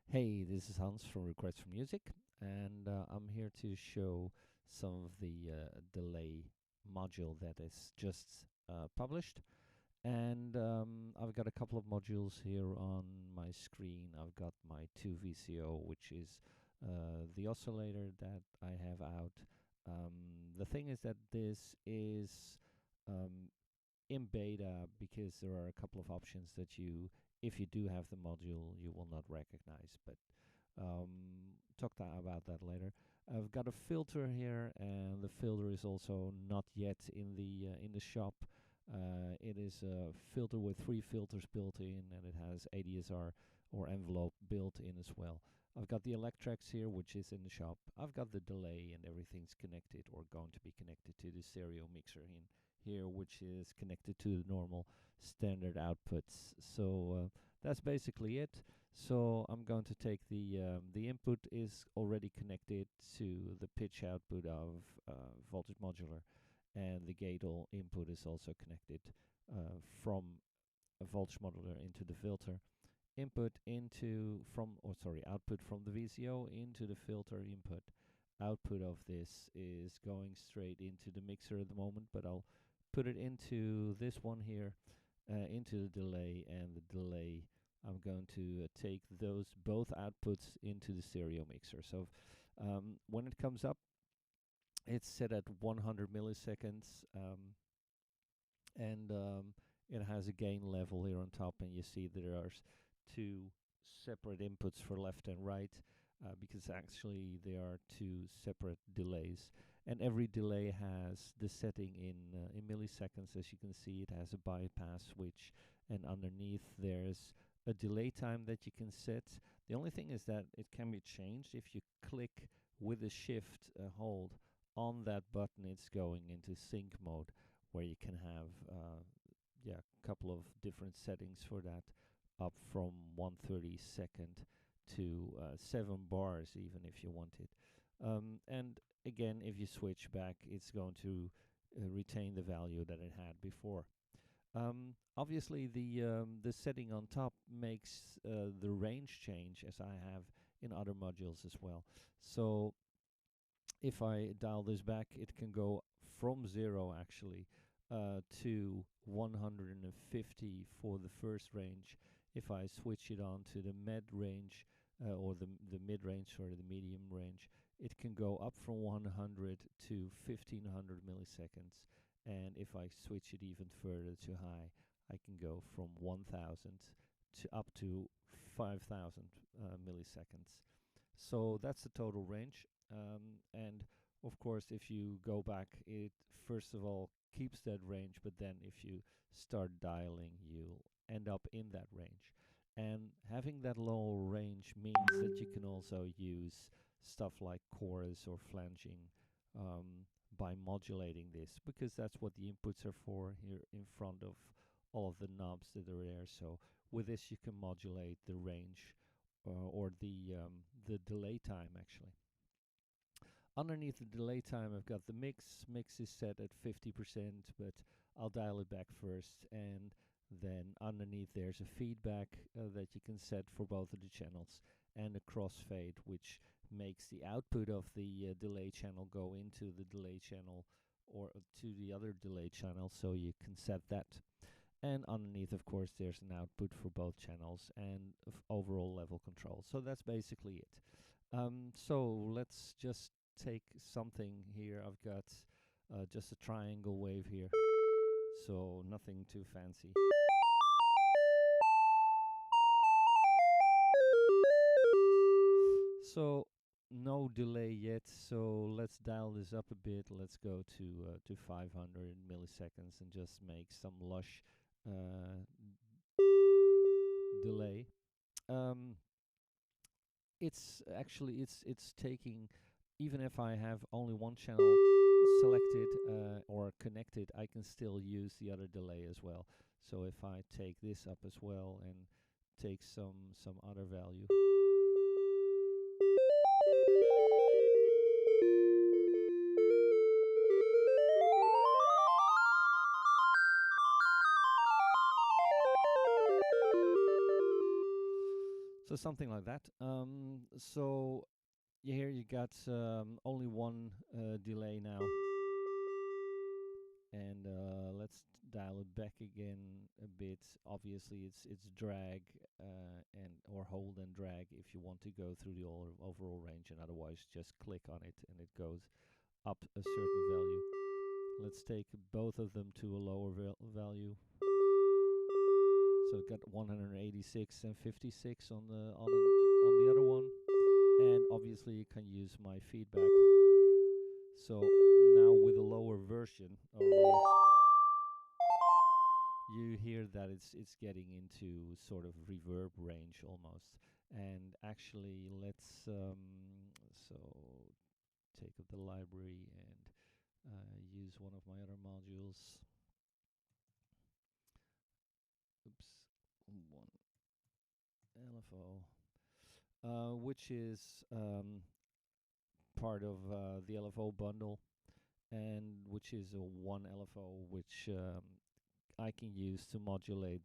Hey, this is Hans from Requests for Music, and I'm here to show some of the delay module that is just published. And I've got a couple of modules here on my screen. I've got my 2VCO, which is the oscillator that I have out. The thing is that this is um, in beta because there are a couple of options that if you do have the module, you will not recognize. But talk about that later. I've got a filter here, and the filter is also not yet in the shop. It is a filter with 3 filters built in, and it has ADSR or envelope built in as well. I've got the Electrax here, which is in the shop. I've got the delay, and everything's connected or going to be connected to the stereo mixer in here, which is connected to the normal standard outputs. So that's basically it. So I'm going to take the input is already connected to the pitch output of voltage modular, and the gate input is also connected from a voltage modular into the filter. Input into output from the VCO into the filter input. Output of this is going straight into the mixer at the moment, but I'll put it into this one here, into the delay, and the delay I'm going to take those both outputs into the stereo mixer. So when it comes up, it's set at 100 milliseconds, and it has a gain level here on top, and you see there are two separate inputs for left and right, because actually there are two separate delays, and every delay has the setting in milliseconds. As you can see, it has a bypass switch, and underneath there's a delay time that you can set. The only thing is that it can be changed if you click with a shift hold on that button. It's going into sync mode, where you can have a couple of different settings for that, up from 1/32 to 7 bars, even if you want it. And again, if you switch back, it's going to retain the value that it had before. Obviously, the setting on top makes the range change, as I have in other modules as well. So if I dial this back, it can go from 0 actually to 150 for the first range. If I switch it on to the mid range, or the mid range or the medium range, it can go up from 100 to 1500 milliseconds. And if I switch it even further to high, I can go from 1000 to up to 5000 milliseconds. So that's the total range. And of course, if you go back, it first of all keeps that range, but then if you start dialing, you'll end up in that range. And having that low range means that you can also use stuff like chorus or flanging by modulating this, because that's what the inputs are for here in front of all of the knobs that are there. So with this, you can modulate the range or the delay time actually. Underneath the delay time, I've got the mix. Mix is set at 50%, but I'll dial it back first. And then underneath there's a feedback that you can set for both of the channels, and a crossfade, which makes the output of the delay channel go into the delay channel or to the other delay channel, so you can set that. And underneath, of course, there's an output for both channels and overall level control. So that's basically it. So let's just take something here. I've got just a triangle wave here, so nothing too fancy. So no delay yet, so let's dial this up a bit. Let's go to 500 milliseconds and just make some lush delay. It's actually it's taking, even if I have only one channel selected or connected, I can still use the other delay as well. So if I take this up as well and take some other value, so something like that. So here you got only one delay now. And let's dial it back again a bit. Obviously it's drag and or hold and drag if you want to go through the overall range, and otherwise just click on it and it goes up a certain value. Let's take both of them to a lower value. So got 186 and 56 on the other one, and obviously you can use my feedback. So now with a lower version, you hear that it's getting into sort of reverb range almost. And actually, let's so take up the library and use one of my other modules. Oops, one LFO, which is part of the LFO bundle, and which is a one LFO which I can use to modulate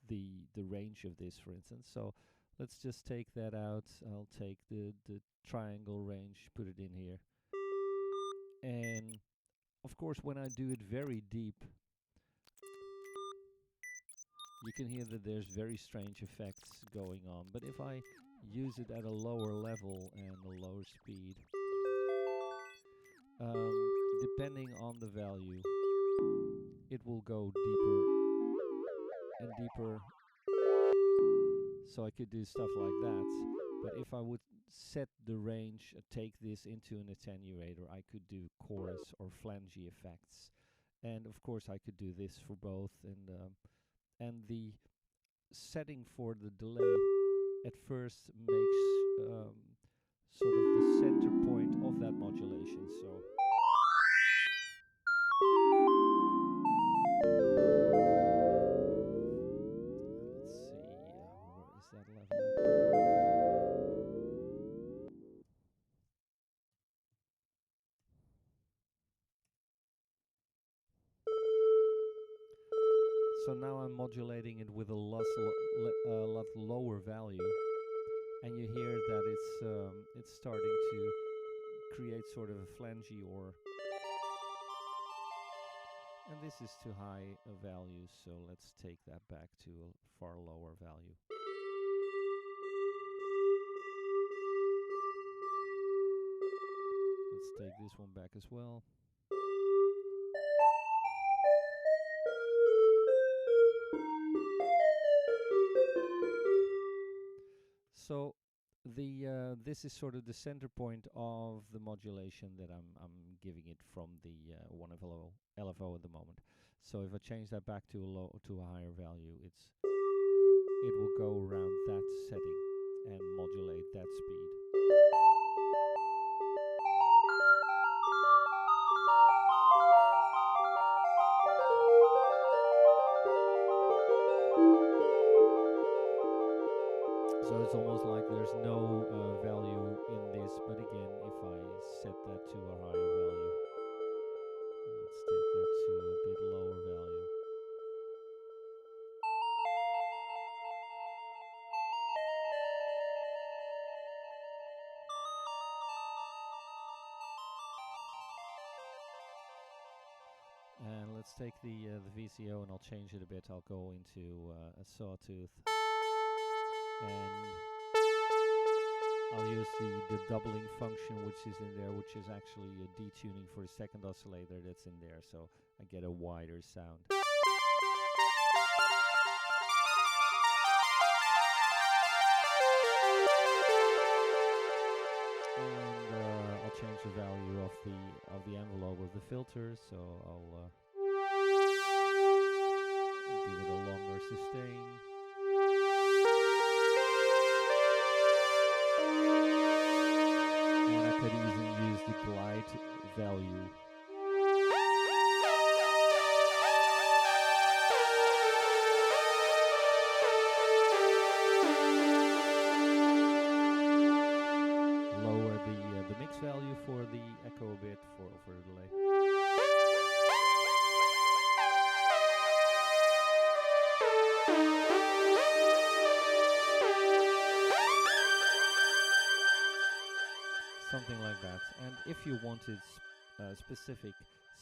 the range of this, for instance. So let's just take that out. I'll take the triangle range, put it in here, and of course when I do it very deep, you can hear that there's very strange effects going on. But if I use it at a lower level and a lower speed, depending on the value, it will go deeper and deeper. So I could do stuff like that. But if I would set the range, take this into an attenuator, I could do chorus or flangey effects. And of course I could do this for both. And the setting for the delay at first makes sort of the center point of that modulation. So let's see, where is that level at? So now I'm modulating it with a lot lower value, and you hear that it's starting to create sort of a flangey or, and this is too high a value, so let's take that back to a far lower value. Let's take this one back as well. So this is sort of the center point of the modulation that I'm giving it from the one LFO at the moment. So if I change that back to a higher value, it will go around that setting and modulate that speed. So it's almost like there's no value in this, but again, if I set that to a higher value, let's take that to a bit lower value. And let's take the VCO and I'll change it a bit. I'll go into a sawtooth, and I'll use the doubling function which is in there, which is actually a detuning for the second oscillator that's in there, so I get a wider sound. And I'll change the value of the envelope of the filter, so I'll give it a longer sustain. And I could even use the glide value. Lower the mix value for the echo a bit for the delay. something like that. And if you wanted specific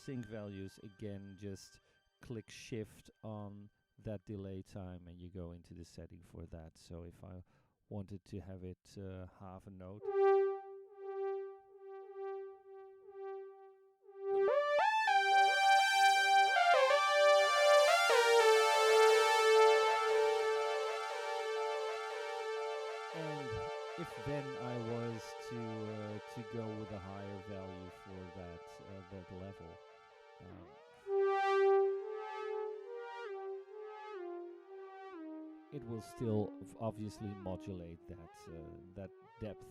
sync values, again, just click shift on that delay time and you go into the setting for that. So if I wanted to have it half a note, and if then I was to go with a higher value for that level, it will still obviously modulate that depth.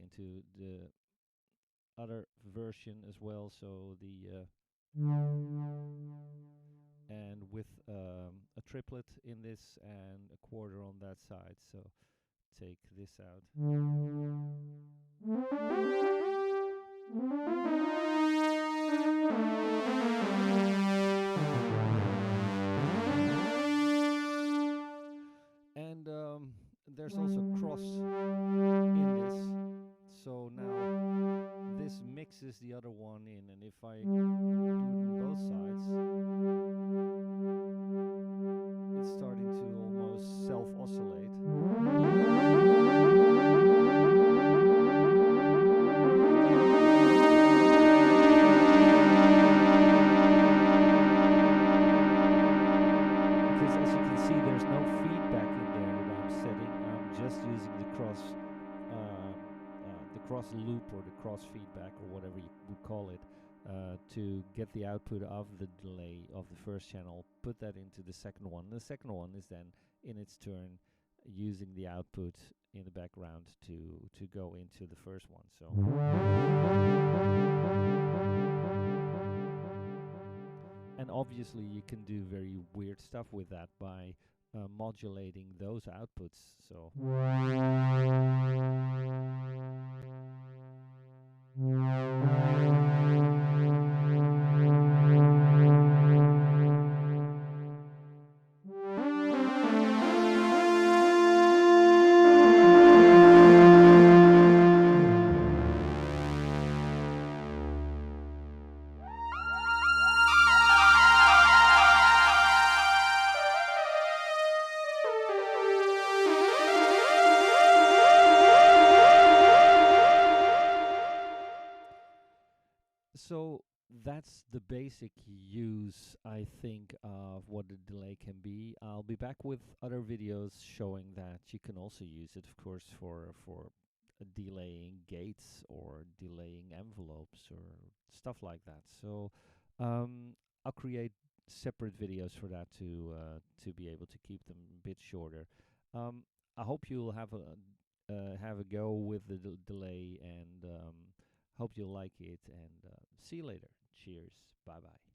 Into the other version as well, so the and with a triplet in this and a quarter on that side, so take this out. And there's also cross in this, so now this mixes the other one in, and if I do it on both sides, it's starting to almost self-oscillate. Cross loop or the cross feedback or whatever you would call it, to get the output of the delay of the first channel, put that into the second one. The second one is then in its turn using the output in the background to go into the first one. So and obviously you can do very weird stuff with that by modulating those outputs. So that's the basic use, I think, of what the delay can be. I'll be back with other videos showing that you can also use it, of course, for delaying gates or delaying envelopes or stuff like that. So I'll create separate videos for that to be able to keep them a bit shorter. I hope you'll have a go with the delay, and hope you'll like it, and see you later. Cheers. Bye bye.